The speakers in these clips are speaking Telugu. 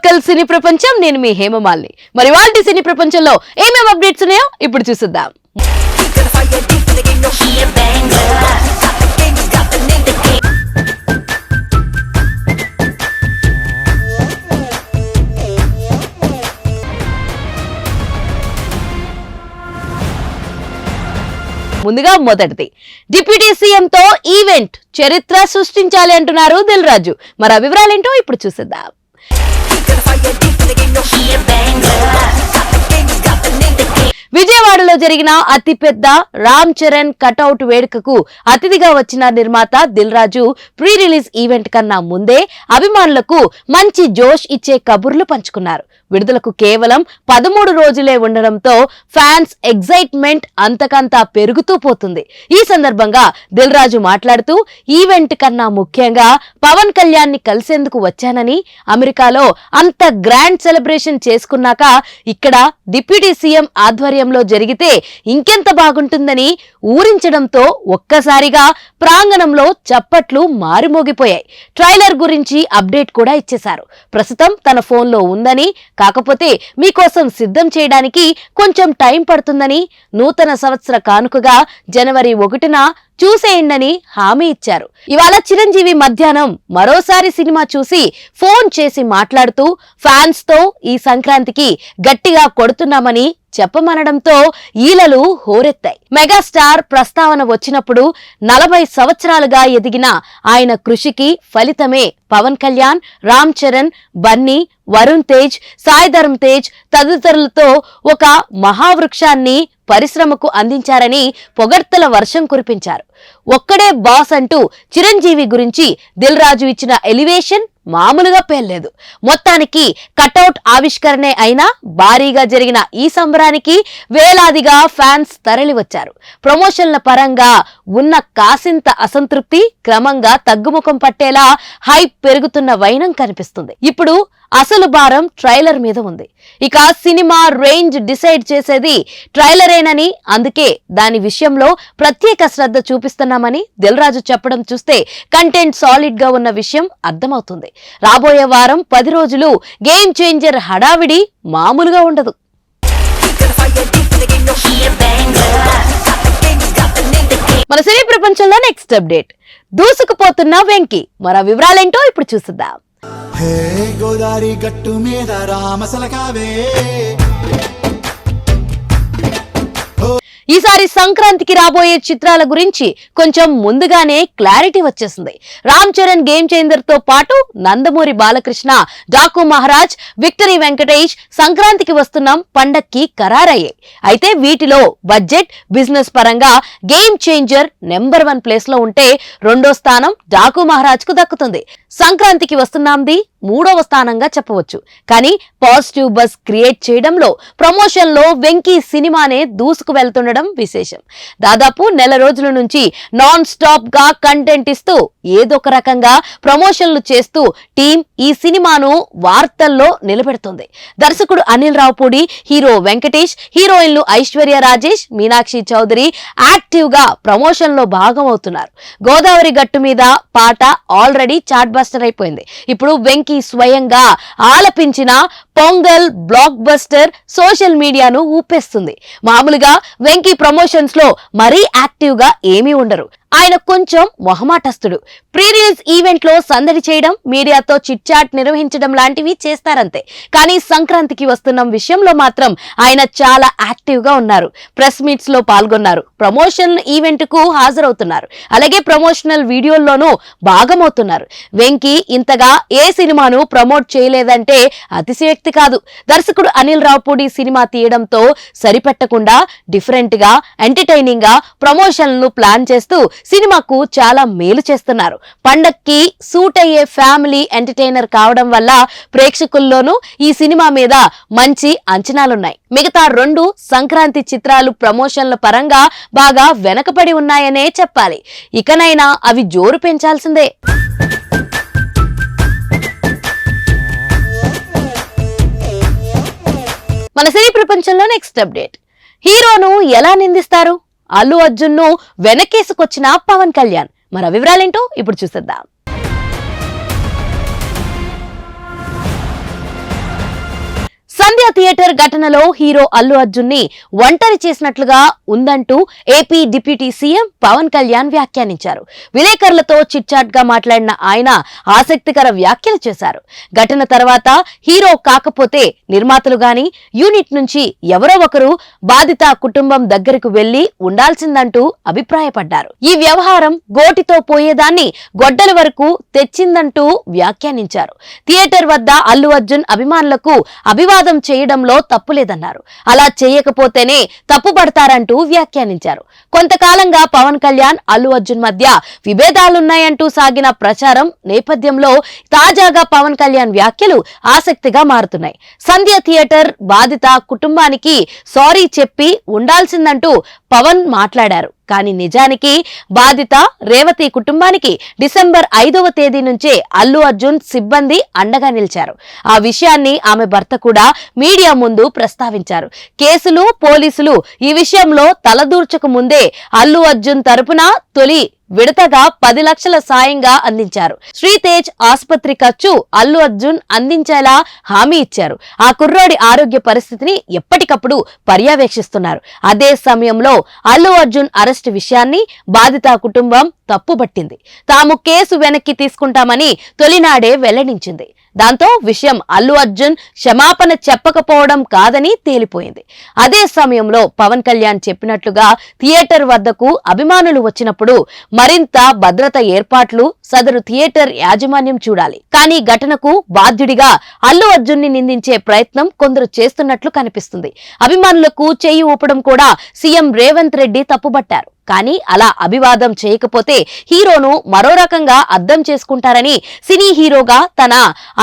లోకల్ సినీ ప్రపంచం, నేను మీ హేమమాలిని. మరి వాళ్ళ సినీ ప్రపంచంలో ఏమేమి అప్డేట్స్ ఉన్నాయో ఇప్పుడు చూసేద్దాం. ముందుగా మొదటిది, డిప్యూటీ సీఎం తో ఈవెంట్ చరిత్ర సృష్టించాలి అంటున్నారు దిల్ రాజు. మరి ఆ వివరాలేంటో ఇప్పుడు చూసేద్దాం. విజయవాడలో జరిగిన అతిపెద్ద రామ్ చరణ్ కటౌట్ వేడుకకు అతిథిగా వచ్చిన నిర్మాత Dil Raju pre release event కన్నా ముందే అభిమానులకు మంచి జోష్ ఇచ్చే కబుర్లు పంచుకున్నారు. విడుదలకు కేవలం 13 రోజులే ఉండడంతో ఫ్యాన్స్ ఎగ్జైట్మెంట్ అంతకంతా పెరుగుతూ పోతుంది. ఈ సందర్భంగా దిల్ రాజు మాట్లాడుతూ, ఈవెంట్ కన్నా ముఖ్యంగా పవన్ కళ్యాణ్ ని కలిసేందుకు వచ్చానని, అమెరికాలో అంత గ్రాండ్ సెలబ్రేషన్ చేసుకున్నాక ఇక్కడ డిప్యూటీ సీఎం ఆధ్వర్యంలో జరిగితే ఇంకెంత బాగుంటుందని ఊరించడంతో ఒక్కసారిగా ప్రాంగణంలో చప్పట్లు మారుమోగిపోయాయి. ట్రైలర్ గురించి అప్డేట్ కూడా ఇచ్చేశారు. ప్రస్తుతం తన ఫోన్లో ఉందని, కాకపోతే మీకోసం సిద్ధం చేయడానికి కొంచెం టైం పడుతుందని, నూతన సంవత్సర కానుకగా జనవరి 1న చూసేయండని హామీ ఇచ్చారు. ఇవాళ చిరంజీవి మధ్యాహ్నం మరోసారి సినిమా చూసి ఫోన్ చేసి మాట్లాడుతూ ఫ్యాన్స్ తో ఈ సంక్రాంతికి గట్టిగా కొడుతున్నామని చెప్పమనడంతో ఈలలు హోరెత్తాయి. మెగాస్టార్ ప్రస్తావన వచ్చినప్పుడు 40 సంవత్సరాలుగా ఎదిగిన ఆయన కృషికి ఫలితమే పవన్ కళ్యాణ్, రామ్ చరణ్, బన్నీ, వరుణ్ తేజ్, సాయి ధరమ్ తేజ్ తదితరులతో ఒక మహావృక్షాన్ని పరిశ్రమకు అందించారని పొగడ్తల వర్షం కురిపించారు. ఒక్కడే బాస్ అంటూ చిరంజీవి గురించి దిల్ రాజు ఇచ్చిన ఎలివేషన్ మామూలుగా పేర్లేదు. మొత్తానికి కటౌట్ ఆవిష్కరణే అయినా భారీగా జరిగిన ఈ సంబరానికి వేలాదిగా ఫ్యాన్స్ తరలివచ్చారు. ప్రమోషన్ల పరంగా ఉన్న కాసింత అసంతృప్తి క్రమంగా తగ్గుముఖం పట్టేలా హైప్ పెరుగుతున్న వైనం కనిపిస్తుంది. ఇప్పుడు అసలు భారం ట్రైలర్ మీద ఉంది. ఇక సినిమా రేంజ్ డిసైడ్ చేసేది ట్రైలరేనని, అందుకే దాని విషయంలో ప్రత్యేక శ్రద్ధ చూపిస్తున్నామని దిల్ రాజు చెప్పడం చూస్తే కంటెంట్ సాలిడ్ గా ఉన్న విషయం అర్థమవుతుంది. రాబోయే వారం 10 రోజులు గేమ్ చేంజర్ హడావిడి మామూలుగా ఉండదు. మన సినీ ప్రపంచంలో నెక్స్ట్ అప్డేట్, దూసుకుపోతున్న వెంకీ. మరో వివరాలేంటో ఇప్పుడు చూద్దాం. హే గోదారి గట్టు మీద రామసలకావే, ఈసారి సంక్రాంతికి రాబోయే చిత్రాల గురించి కొంచెం ముందుగానే క్లారిటీ వచ్చేసింది. రామ్ చరణ్ గేమ్ చేంజర్ తో పాటు నందమూరి బాలకృష్ణ, డాకు మహారాజ్, విక్టరీ వెంకటేష్ సంక్రాంతికి వస్తున్నాం పండక్కి ఖరారయ్యాయి. అయితే వీటిలో బడ్జెట్, బిజినెస్ పరంగా గేమ్ చేంజర్ నెంబర్ 1 ప్లేస్ లో ఉంటే, రెండో స్థానం డాకు మహారాజ్ కు దక్కుతుంది. సంక్రాంతికి వస్తున్నాంది 3వ స్థానంగా చెప్పవచ్చు. కానీ పాజిటివ్ బజ్ క్రియేట్ చేయడంలో, ప్రమోషన్ లో వెంకీ సినిమానే దూసుకు వెళ్తుండడం విశేషం. దాదాపు నెల రోజుల నుంచి నాన్ స్టాప్ గా కంటెంట్ ఇస్తూ ఏదొక రకంగా ప్రమోషన్లు చేస్తూ టీం ఈ సినిమాను వార్తల్లో నిలబెడుతుంది. దర్శకుడు అనిల్ రావుపూడి, హీరో వెంకటేష్, హీరోయిన్లు ఐశ్వర్య రాజేష్, మీనాక్షి చౌదరి యాక్టివ్ గా ప్రమోషన్ లో భాగం అవుతున్నారు. గోదావరి గట్టు మీద పాట ఆల్రెడీ చాట్ బస్టర్ అయిపోయింది. ఇప్పుడు వెంకీ స్వయంగా ఆలపించిన పొంగల్ బ్లాక్ బస్టర్ సోషల్ మీడియాను ఊపేస్తుంది. మామూలుగా వెంకీ ప్రమోషన్స్ లో మరీ యాక్టివ్ గా ఏమీ ఉండరు. ఆయన కొంచెం మొహమాటస్తుడు. ప్రీ రిలీజ్ ఈవెంట్ లో సందడి చేయడం, మీడియాతో చిట్ చాట్ నిర్వహించడం లాంటివి చేస్తారంతే. కానీ సంక్రాంతికి వస్తున్న విషయంలో మాత్రం ఆయన చాలా యాక్టివ్ గా ఉన్నారు. ప్రెస్ మీట్స్ లో పాల్గొన్నారు, ప్రమోషన్ ఈవెంట్ కు హాజరవుతున్నారు, అలాగే ప్రమోషనల్ వీడియోల్లోనూ భాగమవుతున్నారు. వెంకీ ఇంతగా ఏ సినిమాను ప్రమోట్ చేయలేదంటే అతిశయోక్తి కాదు. దర్శకుడు అనిల్ రావుపూడి సినిమా తీయడంతో సరిపెట్టకుండా డిఫరెంట్ గా, ఎంటర్టైనింగ్ గా ప్రమోషన్లను ప్లాన్ చేస్తూ సినిమాకు చాలా మేలు చేస్తున్నారు. పండక్కి సూట్ అయ్యే ఫ్యామిలీ ఎంటర్టైనర్ కావడం వల్ల ప్రేక్షకుల్లోనూ ఈ సినిమా మీద మంచి అంచనాలున్నాయి. మిగతా 2 సంక్రాంతి చిత్రాలు ప్రమోషన్ల పరంగా బాగా వెనకబడి ఉన్నాయనే చెప్పాలి. ఇకనైనా అవి జోరు పెంచాల్సిందే. మన సినీ ప్రపంచంలో నెక్స్ట్ అప్డేట్, హీరోను ఎలా నిందిస్తారు? అల్లు అర్జున్ ను వెనకేసుకొచ్చిన పవన్ కళ్యాణ్. మరో వివరాలేంటో ఇప్పుడు చూసేద్దాం. సంధ్య థియేటర్ ఘటనలో హీరో అల్లు అర్జున్ ని ఒంటరి చేసినట్లుగా ఉందంటూ AP deputy CM Pavan Kalyan వ్యాఖ్యానించారు. విలేకరులతో చిట్ చాట్ గా మాట్లాడిన ఆయన ఆసక్తికర వ్యాఖ్యలు చేశారు. ఘటన తర్వాత హీరో కాకపోతే నిర్మాతలు గాని యూనిట్ నుంచి ఎవరో ఒకరు బాధిత కుటుంబం దగ్గరకు వెళ్లి ఉండాల్సిందంటూ అభిప్రాయపడ్డారు. ఈ వ్యవహారం గోటితో పోయేదాన్ని గొడ్డల వరకు తెచ్చిందంటూ వ్యాఖ్యానించారు. థియేటర్ వద్ద అల్లు అర్జున్ అభిమానులకు అభివాదం చేయడంలో తప్పులేదన్నారు. అలా చేయకపోతేనే తప్పుపడతారంటూ వ్యాఖ్యానించారు. కొంతకాలంగా పవన్ కళ్యాణ్ అల్లు అర్జున్ మధ్య విభేదాలున్నాయంటూ సాగిన ప్రచారం నేపథ్యంలో తాజాగా పవన్ కళ్యాణ్ వ్యాఖ్యలు ఆసక్తిగా మారుతున్నాయి. సంధ్య థియేటర్ బాధిత కుటుంబానికి సారీ చెప్పి ఉండాల్సిందంటూ పవన్ మాట్లాడారు. కానీ నిజానికి బాధిత రేవతి కుటుంబానికి డిసెంబర్ 5వ తేదీ నుంచే అల్లు అర్జున్ సిబ్బంది అండగా నిలిచారు. ఆ విషయాన్ని ఆమె భర్త కూడా మీడియా ముందు ప్రస్తావించారు. కేసులు పోలీసులు ఈ విషయంలో తలదూర్చక ముందే అల్లు అర్జున్ తరపున తొలి విడతగా 10 లక్షల సాయంగా అందించారు. శ్రీతేజ్ ఆసుపత్రి ఖర్చు అల్లు అర్జున్ అందించేలా హామీ ఇచ్చారు. ఆ కుర్రోడి ఆరోగ్య పరిస్థితిని ఎప్పటికప్పుడు పర్యవేక్షిస్తున్నారు. అదే సమయంలో అల్లు అర్జున్ అరెస్టు విషయాన్ని బాధిత కుటుంబం తప్పుబట్టింది. తాము కేసు వెనక్కి తీసుకుంటామని తొలినాడే వెల్లడించింది. దాంతో విషయం అల్లు అర్జున్ క్షమాపణ చెప్పకపోవడం కాదని తేలిపోయింది. అదే సమయంలో పవన్ కళ్యాణ్ చెప్పినట్లుగా థియేటర్ వద్దకు అభిమానులు వచ్చినప్పుడు మరింత భద్రత ఏర్పాట్లు సదరు థియేటర్ యాజమాన్యం చూడాలి. కానీ ఘటనకు బాధ్యుడిగా అల్లు అర్జున్ ని నిందించే ప్రయత్నం కొందరు చేస్తున్నట్లు కనిపిస్తుంది. అభిమానులకు చేయి ఊపడం కూడా సీఎం రేవంత్ రెడ్డి తప్పుబట్టారు. కానీ అలా అభివాదం చేయకపోతే హీరోను మరో రకంగా అర్థం చేసుకుంటారని సినీ హీరోగా తన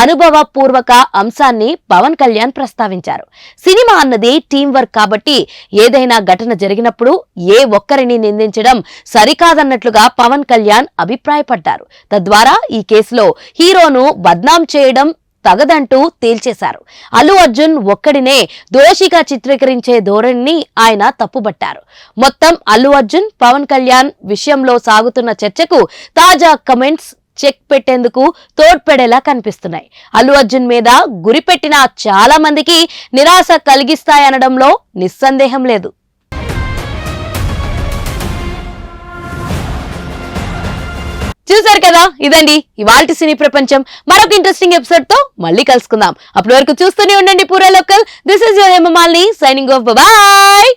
అనుభవపూర్వక అంశాన్ని పవన్ కళ్యాణ్ ప్రస్తావించారు. సినిమా అన్నది టీం వర్క్ కాబట్టి ఏదైనా ఘటన జరిగినప్పుడు ఏ ఒక్కరిని నిందించడం సరికాదన్నట్లుగా పవన్ కళ్యాణ్ అభిప్రాయపడ్డారు. తద్వారా ఈ కేసులో హీరోను బద్నాం చేయడం తగదంటూ తేల్చేశారు. అల్లు అర్జున్ ఒక్కడినే దోషిగా చిత్రీకరించే ధోరణిని ఆయన తప్పుబట్టారు. మొత్తం అల్లు అర్జున్ పవన్ కళ్యాణ్ విషయంలో సాగుతున్న చర్చకు తాజా కమెంట్స్ చెక్ పెట్టేందుకు తోడ్పడేలా కనిపిస్తున్నాయి. అల్లు అర్జున్ మీద గురిపెట్టిన చాలా మందికి నిరాశ కలిగిస్తాయనడంలో నిస్సందేహం లేదు. చూసారు కదా, ఇదండి ఇవాల్టి సినీ ప్రపంచం. మరొక ఇంట్రెస్టింగ్ ఎపిసోడ్ తో మళ్ళీ కలుసుకుందాం. అప్పటి వరకు చూస్తూనే ఉండండి పూరా local. This is your Hemamalini signing off. Bye.